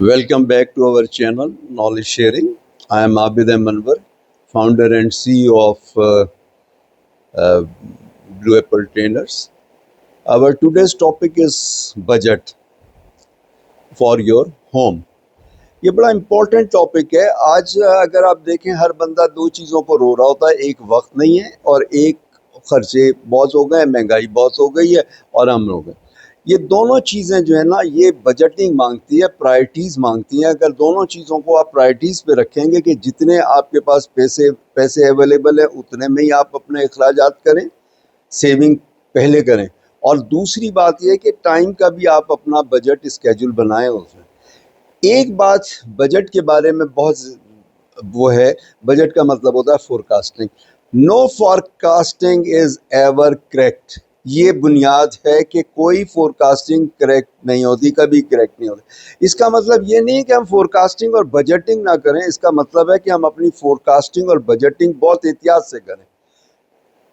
Welcome back to our channel, Knowledge Sharing. I am Abid Manwar, founder and CEO of Blue Apple Trainers. Our today's topic is budget for your home. یہ بڑا important topic ہے. آج اگر آپ دیکھیں ہر بندہ دو چیزوں کو رو رہا ہوتا ہے. ایک وقت نہیں ہے اور ایک خرچے بہت ہو گئے, مہنگائی بہت ہو گئی ہے اور ہم ہو گئے. یہ دونوں چیزیں جو ہے نا یہ بجٹنگ مانگتی ہے, پرائرٹیز مانگتی ہیں. اگر دونوں چیزوں کو آپ پرائرٹیز پہ رکھیں گے کہ جتنے آپ کے پاس پیسے اویلیبل ہیں اتنے میں ہی آپ اپنے اخراجات کریں, سیونگ پہلے کریں. اور دوسری بات یہ کہ ٹائم کا بھی آپ اپنا بجٹ اسکیجول بنائیں. اس میں ایک بات بجٹ کے بارے میں بہت وہ ہے, بجٹ کا مطلب ہوتا ہے forecasting. No forecasting is ever correct. یہ بنیاد ہے کہ کوئی فورکاسٹنگ کریکٹ نہیں ہوتی, کبھی کریکٹ نہیں ہوتی. اس کا مطلب یہ نہیں کہ ہم فورکاسٹنگ اور بجٹنگ نہ کریں, اس کا مطلب ہے کہ ہم اپنی فورکاسٹنگ اور بجٹنگ بہت احتیاط سے کریں.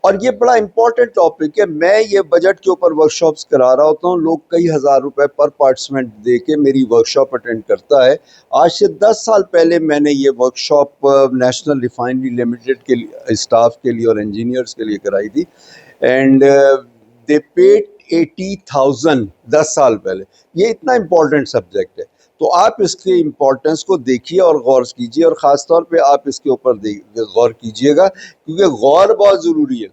اور یہ بڑا امپورٹنٹ ٹاپک ہے. میں یہ بجٹ کے اوپر ورک شاپس کرا رہا ہوتا ہوں. لوگ کئی ہزار روپے پر پارٹیسپینٹ دے کے میری ورک شاپ اٹینڈ کرتا ہے. آج سے 10 سال پہلے میں نے یہ work shop national refinery limited کے اسٹاف کے لیے اور انجینئرس کے لیے کرائی تھی. اینڈ دے پیڈ 80,000 10 سال پہلے. یہ اتنا امپورٹنٹ سبجیکٹ ہے. تو آپ اس کے امپورٹنس کو دیکھیے اور غور کیجیے, اور خاص طور پہ آپ اس کے اوپر غور کیجیے گا, کیونکہ غور بہت ضروری ہے.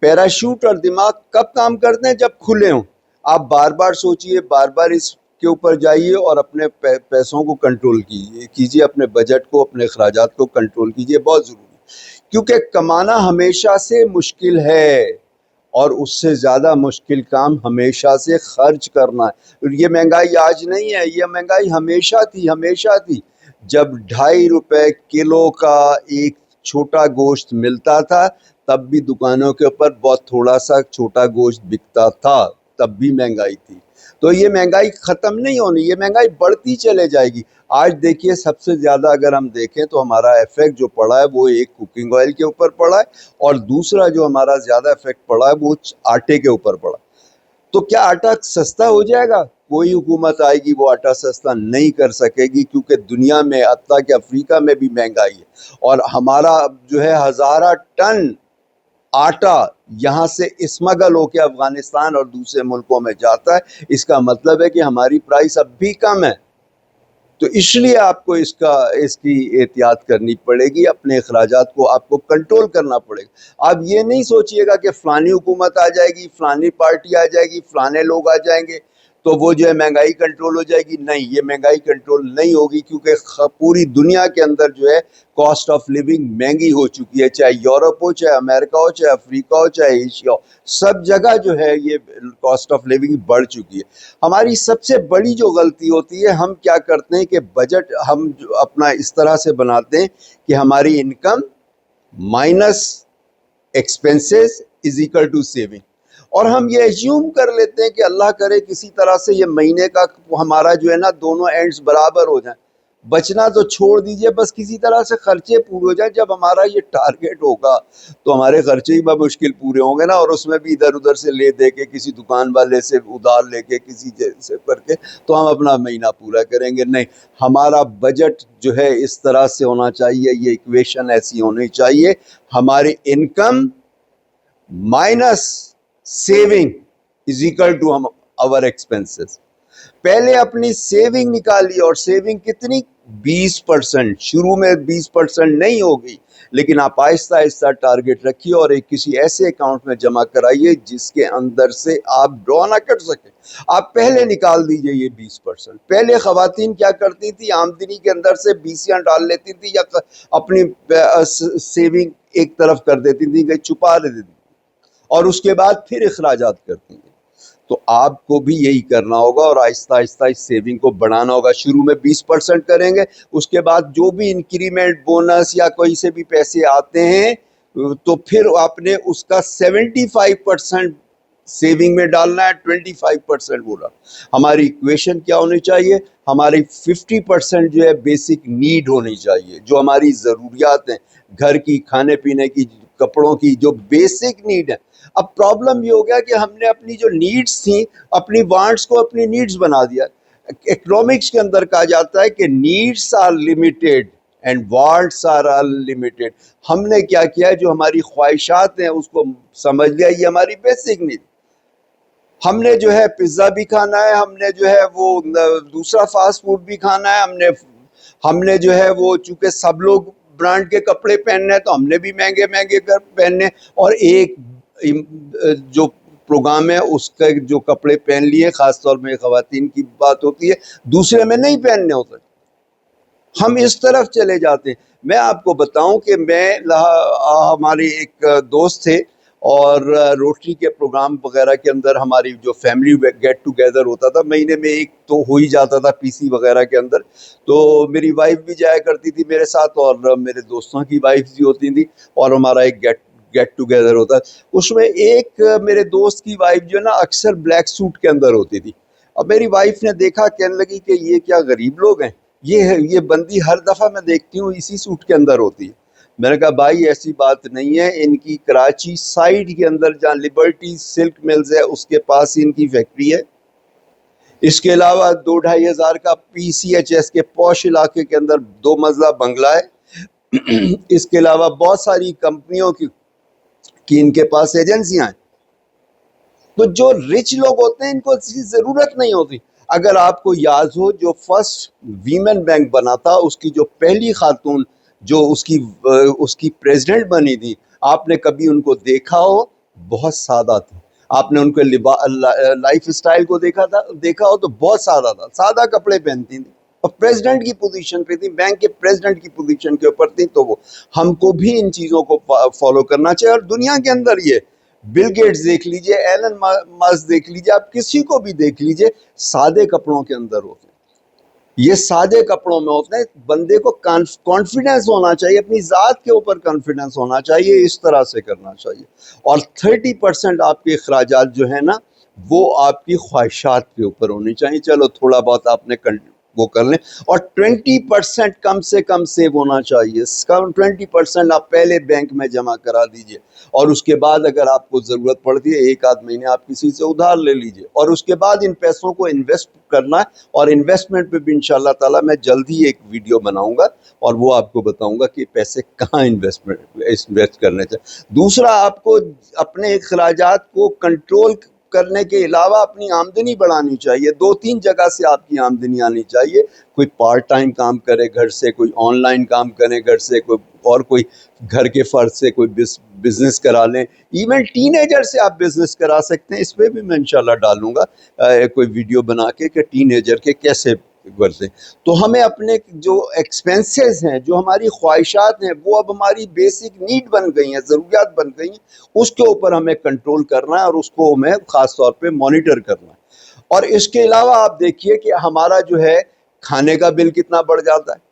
پیراشوٹ اور دماغ کب کام کرتے ہیں؟ جب کھلے ہوں. آپ بار بار سوچئے, بار بار اس کے اوپر جائیے اور اپنے پیسوں کو کنٹرول کیجیے, اپنے بجٹ کو, اپنے اخراجات کو کنٹرول کیجیے. بہت ضروری ہے, کیونکہ کمانا ہمیشہ سے مشکل ہے اور اس سے زیادہ مشکل کام ہمیشہ سے خرچ کرنا ہے. یہ مہنگائی آج نہیں ہے, یہ مہنگائی ہمیشہ تھی. جب 2.5 روپے کلو کا ایک چھوٹا گوشت ملتا تھا تب بھی دکانوں کے اوپر بہت تھوڑا سا چھوٹا گوشت بکتا تھا, تب بھی مہنگائی تھی. تو یہ مہنگائی ختم نہیں ہونی, یہ مہنگائی بڑھتی چلے جائے گی. آج دیکھیے سب سے زیادہ اگر ہم دیکھیں تو ہمارا افیکٹ جو پڑا ہے وہ ایک کوکنگ آئل کے اوپر پڑا ہے, اور دوسرا جو ہمارا زیادہ افیکٹ پڑا ہے وہ آٹے کے اوپر پڑا. تو کیا آٹا سستا ہو جائے گا؟ کوئی حکومت آئے گی وہ آٹا سستا نہیں کر سکے گی, کیونکہ دنیا میں حتیٰ کہ افریقہ میں بھی مہنگائی ہے, اور ہمارا جو ہے 1000 ٹن آٹا یہاں سے اسمگل ہو کے افغانستان اور دوسرے ملکوں میں جاتا ہے. اس کا مطلب ہے کہ ہماری پرائس اب بھی کم ہے. تو اس لیے آپ کو اس کی احتیاط کرنی پڑے گی, اپنے اخراجات کو آپ کو کنٹرول کرنا پڑے گا. آپ یہ نہیں سوچئے گا کہ فلانی حکومت آ جائے گی, فلانی پارٹی آ جائے گی, فلانے لوگ آ جائیں گے تو وہ جو ہے مہنگائی کنٹرول ہو جائے گی. نہیں, یہ مہنگائی کنٹرول نہیں ہوگی, کیونکہ پوری دنیا کے اندر جو ہے کاسٹ آف لیونگ مہنگی ہو چکی ہے. چاہے یورپ ہو, چاہے امریکہ ہو, چاہے افریقہ ہو, چاہے ایشیا ہو, سب جگہ جو ہے یہ کاسٹ آف لیونگ بڑھ چکی ہے. ہماری سب سے بڑی جو غلطی ہوتی ہے, ہم کیا کرتے ہیں کہ بجٹ ہم اپنا اس طرح سے بناتے ہیں کہ ہماری income minus expenses is equal to saving, اور ہم یہ ایزیوم کر لیتے ہیں کہ اللہ کرے کسی طرح سے یہ مہینے کا ہمارا جو ہے نا دونوں اینڈز برابر ہو جائیں. بچنا تو چھوڑ دیجئے, بس کسی طرح سے خرچے پورے ہو جائیں. جب ہمارا یہ ٹارگیٹ ہوگا تو ہمارے خرچے ہی بمشکل پورے ہوں گے نا, اور اس میں بھی ادھر ادھر سے لے دے کے, کسی دکان والے سے ادھار لے کے, کسی سے کر کے تو ہم اپنا مہینہ پورا کریں گے. نہیں, ہمارا بجٹ جو ہے اس طرح سے ہونا چاہیے, یہ ایکویشن ایسی ہونی چاہیے, ہماری income minus saving is equal to our expenses. پہلے اپنی سیونگ نکالی, اور سیونگ کتنی؟ 20%. شروع میں 20% نہیں ہوگی, لیکن آپ آہستہ آہستہ ٹارگیٹ رکھیے اور ایک کسی ایسے اکاؤنٹ میں جمع کرائیے جس کے اندر سے آپ ڈرا نہ کر سکیں. آپ پہلے نکال دیجئے یہ 20%. پہلے خواتین کیا کرتی تھی, آمدنی کے اندر سے 20 ڈال لیتی تھی, یا اپنی سیونگ ایک طرف کر دیتی تھی, کہ چھپا دیتی تھی, اور اس کے بعد پھر اخراجات کرتی ہیں. تو آپ کو بھی یہی کرنا ہوگا, اور آہستہ آہستہ اس سیونگ کو بڑھانا ہوگا. شروع میں 20% کریں گے, اس کے بعد جو بھی انکریمنٹ, بونس یا کوئی سے بھی پیسے آتے ہیں تو پھر آپ نے اس کا 75% سیونگ میں ڈالنا ہے, 25% بولا. ہماری ایکویشن کیا ہونی چاہیے؟ ہماری 50% جو ہے بیسک نیڈ ہونی چاہیے, جو ہماری ضروریات ہیں, گھر کی, کھانے پینے کی, کپڑوں کی, جو بیسک نیڈ ہے. اب پرابلم یہ ہو گیا کہ ہم نے اپنی جو نیڈز تھیں, اپنی وانٹس کو اپنی نیڈز بنا دیا. اکنامکس کے اندر کہا جاتا ہے کہ needs are limited and wants are unlimited. ہم نے کیا کیا ہے, جو ہماری خواہشات ہیں اس کو سمجھ لیا یہ ہماری بیسک نیڈ. ہم نے جو ہے پیزا بھی کھانا ہے, ہم نے جو ہے وہ دوسرا فاسٹ فوڈ بھی کھانا ہے, ہم نے جو ہے وہ چونکہ سب لوگ برانڈ کے کپڑے پہننے ہیں تو ہم نے بھی مہنگے مہنگے پہننے, اور ایک جو پروگرام ہے اس کے جو کپڑے پہن لیے, خاص طور میں خواتین کی بات ہوتی ہے, دوسرے میں نہیں پہننے ہوتے. ہم اس طرف چلے جاتے ہیں. میں آپ کو بتاؤں کہ ہمارے ایک دوست تھے, اور روٹری کے پروگرام وغیرہ کے اندر ہماری جو فیملی گیٹ ٹوگیدر ہوتا تھا, مہینے میں ایک تو ہو ہی جاتا تھا پی سی وغیرہ کے اندر. تو میری وائف بھی جایا کرتی تھی میرے ساتھ, اور میرے دوستوں کی وائف بھی ہوتی تھی, اور ہمارا ایک گیٹ ٹوگیدر ہوتا. اس میں ایک میرے دوست کی وائف جو ہے نا اکثر بلیک سوٹ کے اندر ہوتی تھی. اب میری وائف نے دیکھا, کہنے لگی کہ یہ کیا غریب لوگ ہیں, یہ بندی ہر دفعہ میں دیکھتی ہوں اسی سوٹ کے اندر ہوتی ہے. میں نے کہا بھائی ایسی بات نہیں ہے, ان کی کراچی سائڈ کے اندر جہاں لبرٹی سلک ملز ہے اس کے پاس ان کی فیکٹری ہے. اس کے علاوہ 2-2.5 ہزار کا پی سی ایچ ایس کے پوش علاقے کے اندر 2 منزلہ بنگلہ ہے. اس کے علاوہ بہت ساری کمپنیوں کی ان کے پاس ایجنسیاں ہیں. تو جو رچ لوگ ہوتے ہیں ان کو اس کی ضرورت نہیں ہوتی. اگر آپ کو یاد ہو, جو فرسٹ ویمن بینک بنا تھا, اس کی جو پہلی خاتون جو اس کی پریزیڈنٹ بنی تھی, آپ نے کبھی ان کو دیکھا ہو؟ بہت سادہ تھی. آپ نے ان کے لائف اسٹائل کو دیکھا ہو تو بہت سادہ تھا, سادہ کپڑے پہنتی تھی, اور پریزیڈنٹ کی پوزیشن پہ تھی, بینک کے پریزیڈنٹ کی پوزیشن کے اوپر تھی. تو وہ ہم کو بھی ان چیزوں کو فالو کرنا چاہیے. اور دنیا کے اندر یہ بل گیٹس دیکھ لیجئے, ایلن ماسک دیکھ لیجئے, آپ کسی کو بھی دیکھ لیجئے, سادے کپڑوں کے اندر ہوتے ہیں. یہ سادے کپڑوں میں ہوتے ہیں. بندے کو کانفیڈنس ہونا چاہیے, اپنی ذات کے اوپر کانفیڈنس ہونا چاہیے, اس طرح سے کرنا چاہیے. اور 30% آپ کے اخراجات جو ہیں نا وہ آپ کی خواہشات کے اوپر ہونی چاہیے. چلو تھوڑا بہت آپ نے وہ کر لیں, اور 20% کم سے کم سیو ہونا چاہیے. 20% آپ پہلے بینک میں جمع کرا دیجئے, اور اس کے بعد اگر آپ کو ضرورت پڑتی ہے 1-8 مہینے آپ کسی سے ادھار لے لیجئے, اور اس کے بعد ان پیسوں کو انویسٹ کرنا ہے. اور انویسٹمنٹ پہ بھی انشاءاللہ تعالی میں جلدی ایک ویڈیو بناؤں گا, اور وہ آپ کو بتاؤں گا کہ پیسے کہاں انویسٹ کرنے چاہیے. دوسرا, آپ کو اپنے اخراجات کو کنٹرول کرنے کے علاوہ اپنی آمدنی بڑھانی چاہیے. 2-3 جگہ سے آپ کی آمدنی آنی چاہیے. کوئی پارٹ ٹائم کام کرے گھر سے, کوئی آن لائن کام کرے گھر سے, کوئی گھر کے فرض سے کوئی بزنس کرا لیں. ایون ٹین ایجر سے آپ بزنس کرا سکتے ہیں. اس پہ بھی میں انشاءاللہ ڈالوں گا کوئی ویڈیو بنا کے کہ ٹین ایجر کے کیسے برسیں. تو ہمیں اپنے جو ایکسپینسز ہیں, جو ہماری خواہشات ہیں, وہ اب ہماری بیسک نیڈ بن گئی ہیں, ضروریات بن گئی ہیں. اس کے اوپر ہمیں کنٹرول کرنا ہے, اور اس کو ہمیں خاص طور پہ مانیٹر کرنا ہے. اور اس کے علاوہ آپ دیکھیے کہ ہمارا جو ہے کھانے کا بل کتنا بڑھ جاتا ہے.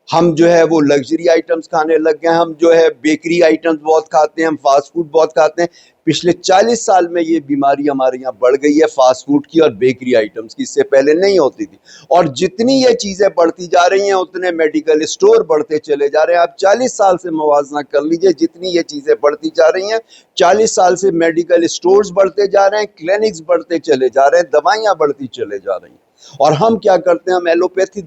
ہم جو ہے وہ لگژری آئٹمس کھانے لگ گئے, ہم جو ہے بیکری آئٹمس بہت کھاتے ہیں, ہم فاسٹ فوڈ بہت کھاتے ہیں. پچھلے 40 سال میں یہ بیماری ہمارے یہاں بڑھ گئی ہے فاسٹ فوڈ کی اور بیکری آئٹمس کی, اس سے پہلے نہیں ہوتی تھی. اور جتنی یہ چیزیں بڑھتی جا رہی ہیں اتنے میڈیکل اسٹور بڑھتے چلے جا رہے ہیں. آپ 40 سال سے موازنہ کر لیجئے, جتنی یہ چیزیں بڑھتی جا رہی ہیں 40 سال سے میڈیکل اسٹورز بڑھتے جا رہے ہیں, کلینکس بڑھتے چلے جا رہے ہیں, دوائیاں بڑھتی چلے جا رہی ہیں. اور ہم کیا کرتے ہیں, ہم ایلوپیتھی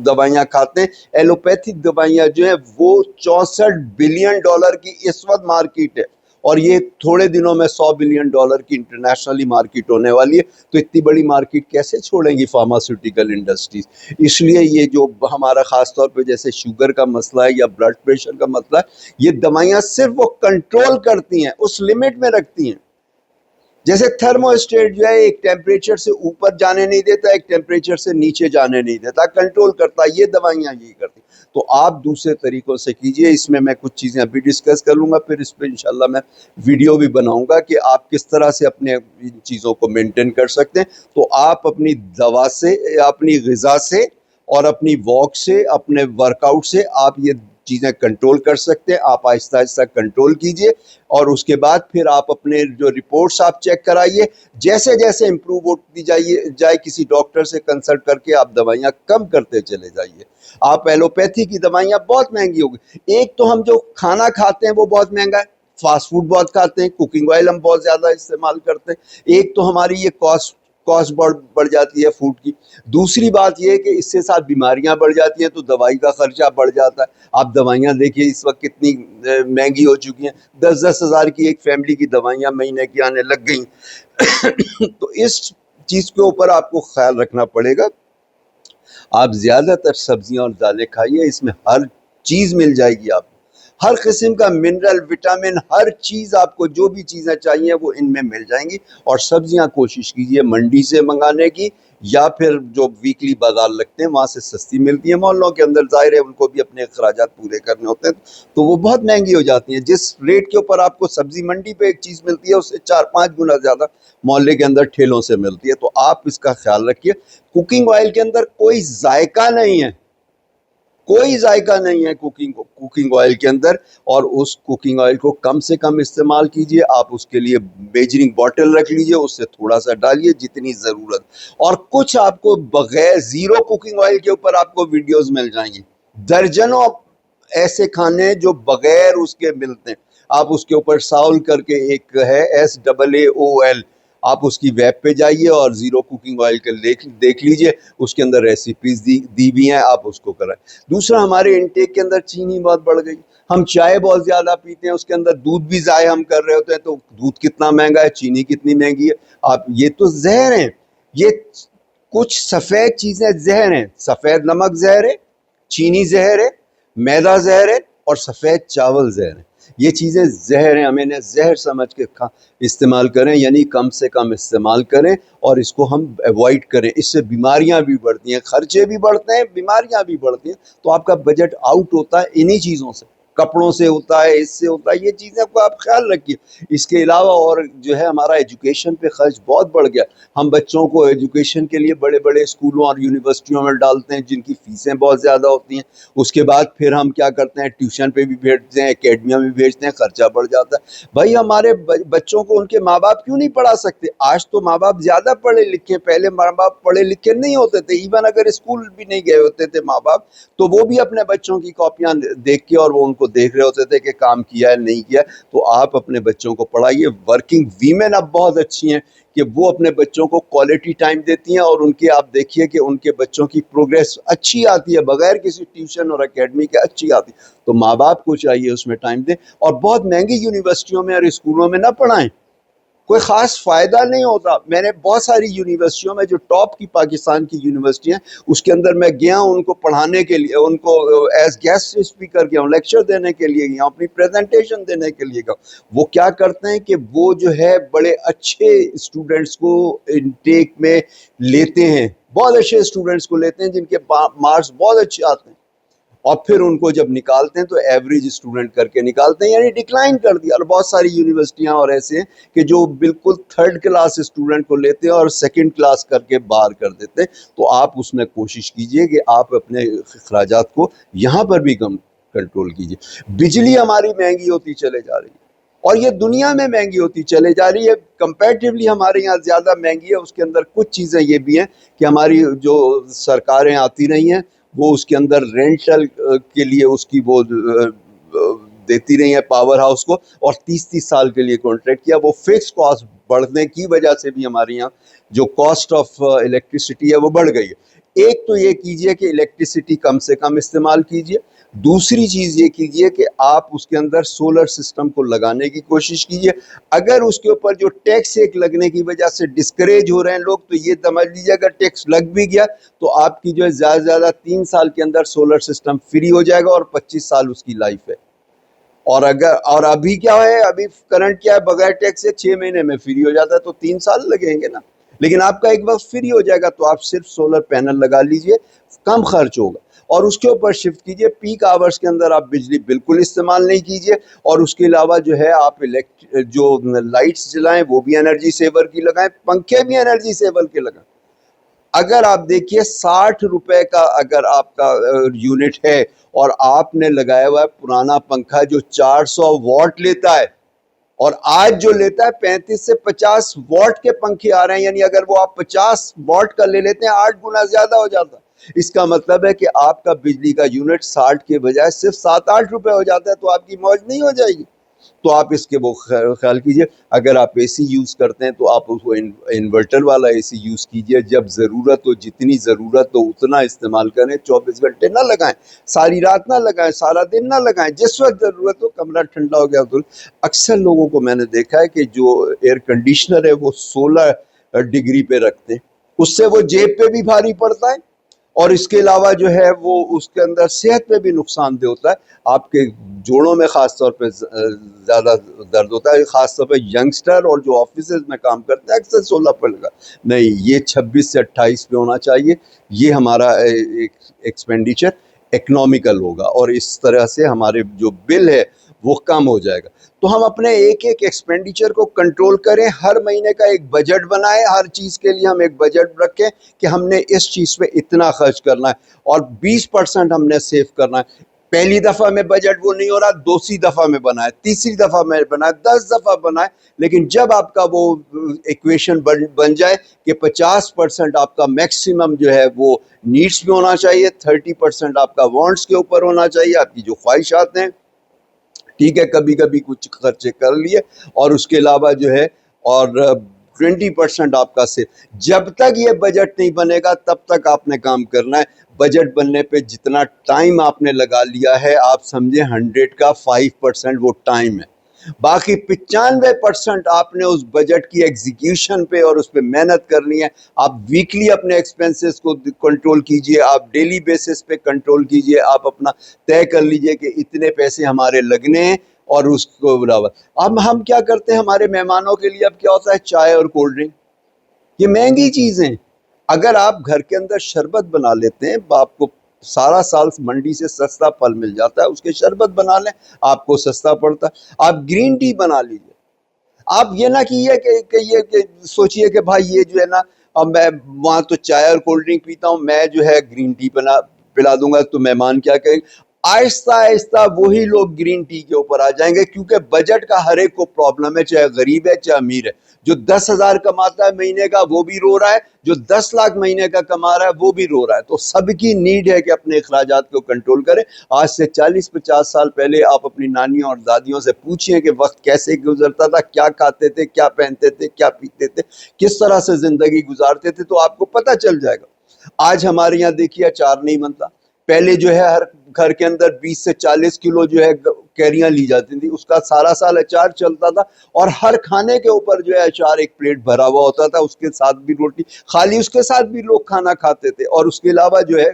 دوائیاں کھاتے ہیں. ایلوپیتھی دوائیاں جو ہیں وہ $64 بلین کی اس وقت مارکیٹ ہے, اور یہ تھوڑے دنوں میں $100 بلین کی انٹرنیشنلی مارکیٹ ہونے والی ہے. تو اتنی بڑی مارکیٹ کیسے چھوڑیں گی فارماسیوٹیکل انڈسٹریز؟ اس لیے یہ جو ہمارا خاص طور پہ جیسے شوگر کا مسئلہ ہے یا بلڈ پریشر کا مسئلہ ہے, یہ دوائیاں صرف وہ کنٹرول کرتی ہیں, اس لیمٹ میں رکھتی ہیں. جیسے تھرمو اسٹیٹ جو ہے ایک ٹیمپریچر سے اوپر جانے نہیں دیتا, ایک ٹیمپریچر سے نیچے جانے نہیں دیتا, کنٹرول کرتا. یہ دوائیاں یہی کرتی. تو آپ دوسرے طریقوں سے کیجئے. اس میں کچھ چیزیں ابھی ڈسکس کر لوں گا, پھر اس پہ انشاءاللہ میں ویڈیو بھی بناؤں گا کہ آپ کس طرح سے اپنے ان چیزوں کو مینٹین کر سکتے ہیں. تو آپ اپنی دوا سے, اپنی غذا سے, اور اپنی واک سے, اپنے ورک آؤٹ سے آپ یہ چیزیں کنٹرول کر سکتے ہیں. آپ آہستہ آہستہ کنٹرول کیجئے, اور اس کے بعد پھر آپ اپنے جو رپورٹس آپ چیک کرائیے. جیسے جیسے امپروو ہوتی جائے کسی ڈاکٹر سے کنسلٹ کر کے آپ دوائیاں کم کرتے چلے جائیے. آپ ایلوپیتھی کی دوائیاں بہت مہنگی ہو گئی. ایک تو ہم جو کھانا کھاتے ہیں وہ بہت مہنگا ہے, فاسٹ فوڈ بہت کھاتے ہیں, کوکنگ آئل ہم بہت زیادہ استعمال کرتے ہیں. ایک تو ہماری یہ کاسٹ کاسٹ بڑھ جاتی ہے فوڈ کی. دوسری بات یہ ہے کہ اس سے ساتھ بیماریاں بڑھ جاتی ہیں تو دوائی کا خرچہ بڑھ جاتا ہے. آپ دوائیاں دیکھیے اس وقت کتنی مہنگی ہو چکی ہیں. 10,000 کی ایک فیملی کی دوائیاں مہینے کی آنے لگ گئیں. تو اس چیز کے اوپر آپ کو خیال رکھنا پڑے گا. آپ زیادہ تر سبزیاں اور دالیں کھائیے, اس میں ہر چیز مل جائے گی. آپ ہر قسم کا منرل, وٹامن, ہر چیز آپ کو جو بھی چیزیں چاہیے وہ ان میں مل جائیں گی. اور سبزیاں کوشش کیجیے منڈی سے منگانے کی, یا پھر جو ویکلی بازار لگتے ہیں وہاں سے سستی ملتی ہیں. محلوں کے اندر ظاہر ہے ان کو بھی اپنے اخراجات پورے کرنے ہوتے ہیں تو وہ بہت مہنگی ہو جاتی ہیں. جس ریٹ کے اوپر آپ کو سبزی منڈی پہ ایک چیز ملتی ہے اس سے 4-5 گنا زیادہ محلے کے اندر ٹھیلوں سے ملتی ہے. تو آپ اس کا خیال رکھیے. کوکنگ آئل کے اندر کوئی ذائقہ نہیں ہے, کوئی ذائقہ نہیں ہے کوکنگ آئل کے اندر. اور اس کوکنگ آئل کو کم سے کم استعمال کیجئے. آپ اس کے لیے میجرنگ باٹل رکھ لیجئے, اس سے تھوڑا سا ڈالیے جتنی ضرورت. اور کچھ آپ کو بغیر زیرو کوکنگ آئل کے اوپر آپ کو ویڈیوز مل جائیں گی, درجنوں ایسے کھانے جو بغیر اس کے ملتے ہیں. آپ اس کے اوپر ساول کر کے ایک ہے SAAOL, آپ اس کی ویب پہ جائیے اور زیرو کوکنگ آئل کے دیکھ لیجئے, اس کے اندر ریسیپیز دی بھی ہیں, آپ اس کو کرائیں. دوسرا, ہمارے انٹیک کے اندر چینی بہت بڑھ گئی. ہم چائے بہت زیادہ پیتے ہیں, اس کے اندر دودھ بھی ضائع ہم کر رہے ہوتے ہیں. تو دودھ کتنا مہنگا ہے, چینی کتنی مہنگی ہے. آپ یہ تو زہر ہیں, یہ کچھ سفید چیزیں زہر ہیں. سفید نمک زہر ہے, چینی زہر ہے, میدا زہر ہے, اور سفید چاول زہر ہے. یہ چیزیں زہر ہیں, ہمیں انہیں زہر سمجھ کے استعمال کریں, یعنی کم سے کم استعمال کریں اور اس کو ہم ایوائڈ کریں. اس سے بیماریاں بھی بڑھتی ہیں, خرچے بھی بڑھتے ہیں, بیماریاں بھی بڑھتی ہیں. تو آپ کا بجٹ آؤٹ ہوتا ہے انہی چیزوں سے, کپڑوں سے ہوتا ہے, اس سے ہوتا ہے. یہ چیزیں کو آپ خیال رکھیے. اس کے علاوہ اور جو ہے ہمارا ایجوکیشن پہ خرچ بہت بڑھ گیا. ہم بچوں کو ایجوکیشن کے لیے بڑے بڑے اسکولوں اور یونیورسٹیوں میں ڈالتے ہیں جن کی فیسیں بہت زیادہ ہوتی ہیں. اس کے بعد پھر ہم کیا کرتے ہیں, ٹیوشن پہ بھی بھیجتے ہیں, اکیڈمیاں بھی بھیجتے ہیں, خرچہ بڑھ جاتا ہے. بھائی ہمارے بچوں کو ان کے ماں باپ کیوں نہیں پڑھا سکتے؟ آج تو ماں باپ زیادہ پڑھے لکھے, پہلے ماں باپ پڑھے لکھے نہیں ہوتے تھے. ایون اگر اسکول بھی نہیں گئے ہوتے تھے ماں باپ تو وہ بھی اپنے بچوں کی کاپیاں دیکھ کے اور وہ ان کو دیکھ رہے ہوتے تھے کہ کام کیا ہے نہیں کیا. تو آپ اپنے بچوں کو پڑھائیے. ورکنگ ویمن اب بہت اچھی ہیں کہ وہ اپنے بچوں کو کوالٹی ٹائم دیتی ہیں, اور ان کے آپ دیکھیے کہ ان کے بچوں کی پروگریس اچھی آتی ہے, بغیر کسی ٹیوشن اور اکیڈمی کے اچھی آتی. تو ماں باپ کو چاہیے اس میں ٹائم دیں, اور بہت مہنگی یونیورسٹیوں میں اور اسکولوں میں نہ پڑھائیں, کوئی خاص فائدہ نہیں ہوتا. میں نے بہت ساری یونیورسٹیوں میں جو ٹاپ کی پاکستان کی یونیورسٹی ہیں اس کے اندر میں گیا ہوں ان کو پڑھانے کے لیے, ان کو ایز گیسٹ اسپیکر گیا ہوں, لیکچر دینے کے لیے گیا ہوں, اپنی پریزنٹیشن دینے کے لیے گیا ہوں. وہ کیا کرتے ہیں کہ وہ جو ہے بڑے اچھے اسٹوڈنٹس کو انٹیک میں لیتے ہیں, بہت اچھے اسٹوڈنٹس کو لیتے ہیں جن کے مارکس بہت اچھے آتے ہیں, اور پھر ان کو جب نکالتے ہیں تو ایوریج اسٹوڈنٹ کر کے نکالتے ہیں, یعنی ڈکلائن کر دیا. اور بہت ساری یونیورسٹیاں اور ایسے ہیں کہ جو بالکل 3rd کلاس اسٹوڈنٹ کو لیتے ہیں اور 2nd کلاس کر کے باہر کر دیتے ہیں. تو آپ اس میں کوشش کیجئے کہ آپ اپنے اخراجات کو یہاں پر بھی کم کنٹرول کیجئے. بجلی ہماری مہنگی ہوتی چلے جا رہی ہے, اور یہ دنیا میں مہنگی ہوتی چلے جا رہی ہے. کمپیریٹیولی ہمارے یہاں زیادہ مہنگی ہے. اس کے اندر کچھ چیزیں یہ بھی ہیں کہ ہماری جو سرکاریں آتی رہی ہیں وہ اس کے اندر رینٹل کے لیے اس کی وہ دیتی رہی ہیں پاور ہاؤس کو, اور 30 سال کے لیے کانٹریکٹ کیا. وہ فکس کاسٹ بڑھنے کی وجہ سے بھی ہمارے یہاں جو کاسٹ آف الیکٹریسٹی ہے وہ بڑھ گئی ہے. ایک تو یہ کیجئے کہ الیکٹریسٹی کم سے کم استعمال کیجئے. دوسری چیز یہ کیجئے کہ آپ اس کے اندر سولر سسٹم کو لگانے کی کوشش کیجئے. اگر اس کے اوپر جو ٹیکس ایک لگنے کی وجہ سے ڈسکریج ہو رہے ہیں لوگ, تو یہ سمجھ لیجیے اگر ٹیکس لگ بھی گیا تو آپ کی جو ہے زیادہ سے زیادہ 3 سال کے اندر سولر سسٹم فری ہو جائے گا, اور 25 سال اس کی لائف ہے. اور ابھی کیا ہے, ابھی کرنٹ کیا ہے, بغیر ٹیکس سے 6 مہینے میں فری ہو جاتا ہے, تو 3 سال لگیں گے نا. لیکن آپ کا ایک وقت فری ہو جائے گا تو آپ صرف سولر پینل لگا لیجئے, کم خرچ ہوگا, اور اس کے اوپر شفٹ کیجئے. پیک آورز کے اندر آپ بجلی بالکل استعمال نہیں کیجئے, اور اس کے علاوہ جو ہے آپ جو لائٹس جلائیں وہ بھی انرجی سیور کی لگائیں, پنکھے بھی انرجی سیور کے لگائیں. اگر آپ دیکھیے 60 روپے کا اگر آپ کا یونٹ ہے اور آپ نے لگایا ہوا ہے پرانا پنکھا جو 400 واٹ لیتا ہے, اور آج جو لیتا ہے 35 سے 50 واٹ کے پنکھے آ رہے ہیں, یعنی اگر وہ آپ 50 واٹ کا لے لیتے ہیں 8 گنا زیادہ ہو جاتا ہے. اس کا مطلب ہے کہ آپ کا بجلی کا یونٹ 60 کے بجائے صرف 7-8 روپے ہو جاتا ہے, تو آپ کی موج نہیں ہو جائے گی. تو آپ اس کے وہ خیال کیجئے. اگر آپ اے سی یوز کرتے ہیں تو آپ اس کو انورٹر والا اے سی یوز کیجئے. جب ضرورت ہو، جتنی ضرورت ہو اتنا استعمال کریں. 24 گھنٹے نہ لگائیں، ساری رات نہ لگائیں، سارا دن نہ لگائیں. جس وقت ضرورت ہو، کمرہ ٹھنڈا ہو گیا تو اکثر لوگوں کو میں نے دیکھا ہے کہ جو ایئر کنڈیشنر ہے وہ 16 ڈگری پہ رکھتے ہیں. اس سے وہ جیب پہ بھی بھاری پڑتا ہے، اور اس کے علاوہ جو ہے وہ اس کے اندر صحت پہ بھی نقصان دہ ہوتا ہے. آپ کے جوڑوں میں خاص طور پہ زیادہ درد ہوتا ہے. خاص طور پہ ینگسٹر اور جو آفیسز میں کام کرتے ہیں اکثر 16 پہ لگا. نہیں، یہ 26 سے 28 پہ ہونا چاہیے. یہ ہمارا ایکسپینڈیچر اکنامیکل ہوگا، اور اس طرح سے ہمارے جو بل ہے وہ کم ہو جائے گا. تو ہم اپنے ایک ایکسپینڈیچر کو کنٹرول کریں. ہر مہینے کا ایک بجٹ بنائیں. ہر چیز کے لیے ہم ایک بجٹ رکھیں کہ ہم نے اس چیز پہ اتنا خرچ کرنا ہے، اور 20% ہم نے سیو کرنا ہے. پہلی دفعہ میں بجٹ وہ نہیں ہو رہا، دوسری دفعہ میں بنائے، تیسری دفعہ میں بنائے، 10 دفعہ بنائے. لیکن جب آپ کا وہ ایکویشن بن جائے کہ 50% آپ کا میکسیمم جو ہے وہ نیڈس میں ہونا چاہیے، 30% آپ کا وانٹس کے اوپر ہونا چاہیے، آپ کی جو خواہشات ہیں. ٹھیک ہے، کبھی کبھی کچھ خرچے کر لیے، اور اس کے علاوہ جو ہے اور 20% آپ کا سے. جب تک یہ بجٹ نہیں بنے گا تب تک آپ نے کام کرنا ہے. بجٹ بننے پہ جتنا ٹائم آپ نے لگا لیا ہے، آپ سمجھیں 100 کا 5% وہ ٹائم ہے. باقی 95% آپ نے اس بجٹ کی ایگزیکیوشن پہ اور اس پہ محنت کرنی ہے. آپ ویکلی اپنے ایکسپنسز کو کنٹرول کیجئے، آپ ڈیلی بیسس پہ کنٹرول کیجئے. آپ اپنا طے کر لیجئے کہ اتنے پیسے ہمارے لگنے ہیں، اور اس کو برابر. اب ہم کیا کرتے ہیں، ہمارے مہمانوں کے لیے اب کیا ہوتا ہے، چائے اور کولڈ ڈرنک. یہ مہنگی چیزیں. اگر آپ گھر کے اندر شربت بنا لیتے ہیں، آپ کو سارا سال منڈی سے سستا پھل مل جاتا ہے، اس کے شربت بنا لیں، آپ کو سستا پڑتا ہے. آپ گرین ٹی بنا لیجئے. آپ یہ نہ کیجئے کہ یہ سوچئے کہ بھائی یہ جو ہے نا، اب میں وہاں تو چائے اور کولڈ ڈرنک پیتا ہوں، میں جو ہے گرین ٹی پلا دوں گا تو مہمان کیا کہیں گے. آہستہ آہستہ وہی لوگ گرین ٹی کے اوپر آ جائیں گے، کیونکہ بجٹ کا ہر ایک کو پرابلم ہے، چاہے غریب ہے چاہے امیر ہے. جو 10,000 کماتا ہے مہینے کا وہ بھی رو رہا ہے، جو 10 لاکھ مہینے کا کما رہا ہے وہ بھی رو رہا ہے. تو سب کی نیڈ ہے کہ اپنے اخراجات کو کنٹرول کریں. آج سے 40-50 سال پہلے آپ اپنی نانیوں اور دادیوں سے پوچھیں کہ وقت کیسے گزرتا تھا، کیا کھاتے تھے، کیا پہنتے تھے، کیا پیتے تھے، کس طرح سے زندگی گزارتے تھے، تو آپ کو پتہ چل جائے گا. آج ہمارے یہاں دیکھیے اچار نہیں بنتا. پہلے جو ہے ہر گھر کے اندر 20 سے 40 کلو جو ہے کیریاں لی جاتی تھی، اس کا سارا سال اچار چلتا تھا، اور ہر کھانے کے اوپر جو ہے اچار ایک پلیٹ بھرا ہوا ہوتا تھا. اس کے ساتھ بھی روٹی، خالی اس کے ساتھ بھی لوگ کھانا کھاتے تھے، اور اس کے علاوہ جو ہے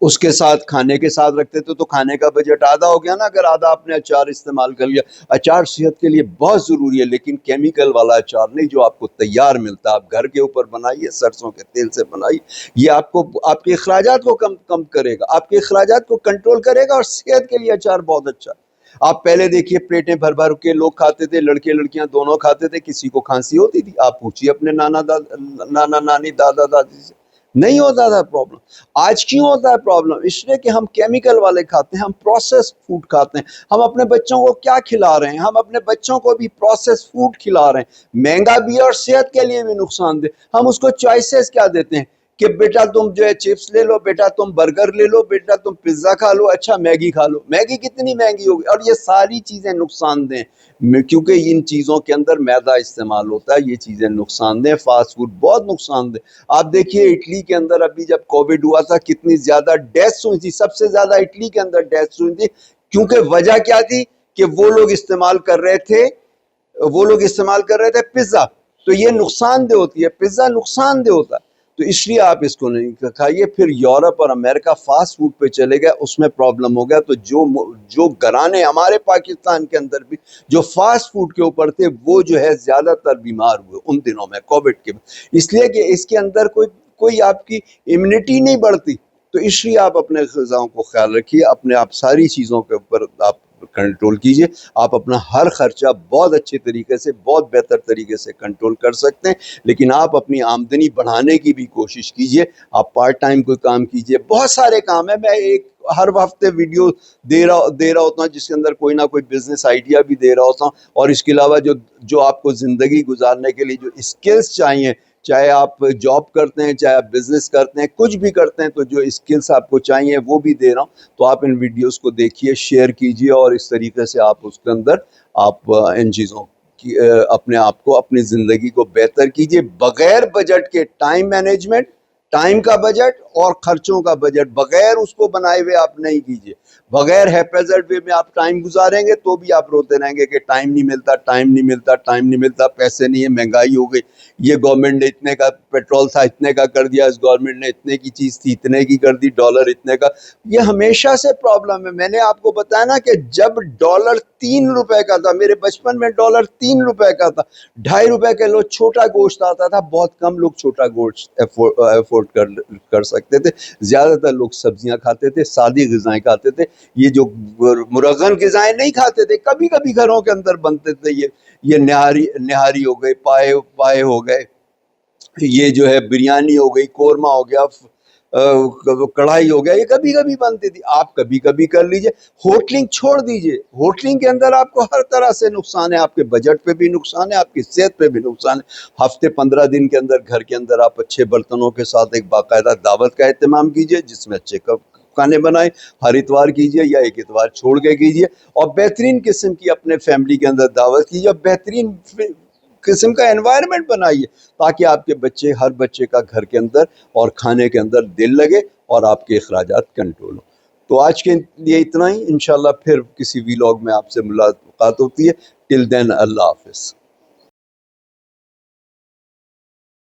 اس کے ساتھ کھانے کے ساتھ رکھتے تھے. تو کھانے کا بجٹ آدھا ہو گیا نا، اگر آدھا آپ نے اچار استعمال کر لیا. اچار صحت کے لیے بہت ضروری ہے، لیکن کیمیکل والا اچار نہیں جو آپ کو تیار ملتا. آپ گھر کے اوپر بنائیے، سرسوں کے تیل سے بنائیے. یہ آپ کے اخراجات کو کم کرے گا، آپ کے اخراجات کو کنٹرول کرے گا، اور صحت کے لیے اچار بہت اچھا. آپ پہلے دیکھیے پلیٹیں بھر بھر کے لوگ کھاتے تھے، لڑکے لڑکیاں دونوں کھاتے تھے. کسی کو کھانسی ہوتی تھی، آپ پوچھیے اپنے نانا نانی دادا دادی سے، نہیں ہوتا تھا پرابلم. آج کیوں ہوتا ہے پرابلم؟ اس لیے کہ ہم کیمیکل والے کھاتے ہیں، ہم پروسیس فوڈ کھاتے ہیں. ہم اپنے بچوں کو کیا کھلا رہے ہیں؟ ہم اپنے بچوں کو بھی پروسیس فوڈ کھلا رہے ہیں، مہنگا بھی اور صحت کے لیے بھی نقصان دہ. ہم اس کو چوائسیز کیا دیتے ہیں کہ بیٹا تم جو ہے چپس لے لو، بیٹا تم برگر لے لو، بیٹا تم پیزا کھا لو، اچھا میگی کھا لو. میگی کتنی مہنگی ہوگی، اور یہ ساری چیزیں نقصان دہ ہیں، کیونکہ ان چیزوں کے اندر میدا استعمال ہوتا ہے. یہ چیزیں نقصان دہ، فاسٹ فوڈ بہت نقصان دہ. آپ دیکھیے اٹلی کے اندر ابھی جب کووڈ ہوا تھا کتنی زیادہ ڈیتھس ہوئی تھی. سب سے زیادہ اٹلی کے اندر ڈیتھس ہوئی تھی، کیونکہ وجہ کیا تھی کہ وہ لوگ استعمال کر رہے تھے پیزا. تو یہ نقصان دہ ہوتی ہے، پیزا نقصان دہ ہوتا ہے. تو اس لیے آپ اس کو نہیں کھائیے. پھر یورپ اور امریکہ فاسٹ فوڈ پہ چلے گئے، اس میں پرابلم ہو گیا. تو جو گھرانے ہمارے پاکستان کے اندر بھی جو فاسٹ فوڈ کے اوپر تھے، وہ جو ہے زیادہ تر بیمار ہوئے ان دنوں میں کووڈ کے، اس لیے کہ اس کے اندر کوئی آپ کی امیونٹی نہیں بڑھتی. تو اس لیے آپ اپنے غذاؤں کو خیال رکھیے، اپنے آپ ساری چیزوں کے اوپر آپ کنٹرول کیجئے. آپ اپنا ہر خرچہ بہت اچھے طریقے سے، بہت بہتر طریقے سے کنٹرول کر سکتے ہیں. لیکن آپ اپنی آمدنی بڑھانے کی بھی کوشش کیجئے. آپ پارٹ ٹائم کوئی کام کیجئے. بہت سارے کام ہیں، میں ہر ہفتے ویڈیو دے رہا ہوتا ہوں جس کے اندر کوئی نہ کوئی بزنس آئیڈیا بھی دے رہا ہوتا ہوں. اور اس کے علاوہ جو آپ کو زندگی گزارنے کے لیے جو اسکلز چاہیے، چاہے آپ جاب کرتے ہیں، چاہے آپ بزنس کرتے ہیں، کچھ بھی کرتے ہیں، تو جو اسکلس آپ کو چاہیے وہ بھی دے رہا ہوں. تو آپ ان ویڈیوز کو دیکھیے، شیئر کیجیے، اور اس طریقے سے آپ اس کے اندر آپ ان چیزوں کی اپنے آپ کو، اپنی زندگی کو بہتر کیجیے بغیر بجٹ کے. ٹائم مینجمنٹ، ٹائم کا بجٹ اور خرچوں کا بجٹ بغیر اس کو بنائے ہوئے آپ نہیں کیجیے. بغیر ہیپیزرڈ وے میں آپ ٹائم گزاریں گے تو بھی آپ روتے رہیں گے کہ ٹائم نہیں ملتا، ٹائم نہیں ملتا، ٹائم نہیں ملتا، پیسے نہیں ہے، مہنگائی ہو گئی، یہ گورنمنٹ نے اتنے کا پیٹرول تھا اتنے کا کر دیا، اس گورنمنٹ نے اتنے کی چیز تھی اتنے کی کر دی، ڈالر اتنے کا. یہ ہمیشہ سے پرابلم ہے. میں نے آپ کو بتایا نا کہ جب ڈالر 3 روپے کا تھا، میرے بچپن میں ڈالر 3 روپے کا تھا، 2.5 روپے کلو چھوٹا گوشت آتا تھا. بہت کم لوگ چھوٹا گوشت افورڈ کر سکتے تھے. زیادہ تر لوگ سبزیاں کھاتے تھے، سادی غذائیں کھاتے تھے. یہ جو مرغن غذائیں نہیں کھاتے تھے. کبھی کبھی گھروں کے اندر بنتے تھے یہ نہاری ہو گئے، پائے ہو گئے، یہ جو ہے بریانی ہو گئی، قورمہ ہو گیا، کڑھائی ہو گیا، یہ کبھی کبھی بنتی تھی. آپ کبھی کبھی کر لیجئے. ہوٹلنگ چھوڑ دیجئے. ہوٹلنگ کے اندر آپ کو ہر طرح سے نقصان ہے. آپ کے بجٹ پہ بھی نقصان ہے، آپ کی صحت پہ بھی نقصان ہے. ہفتے 15 دن کے اندر گھر کے اندر آپ اچھے برتنوں کے ساتھ ایک باقاعدہ دعوت کا اہتمام کیجئے جس میں اچھے کھانے بنائیں. ہر اتوار کیجئے یا ایک اتوار چھوڑ کے کیجئے، اور بہترین قسم کی اپنے فیملی کے اندر دعوت کیجئے، اور بہترین قسم کا انوائرمنٹ بنائیے تاکہ آپ کے بچے، ہر بچے کا گھر کے اندر اور کھانے کے اندر دل لگے اور آپ کے اخراجات کنٹرول ہوں. تو آج کے لیے اتنا ہی. انشاءاللہ پھر کسی ویلاگ میں آپ سے ملاقات ہوتی ہے. ٹل دین اللہ حافظ.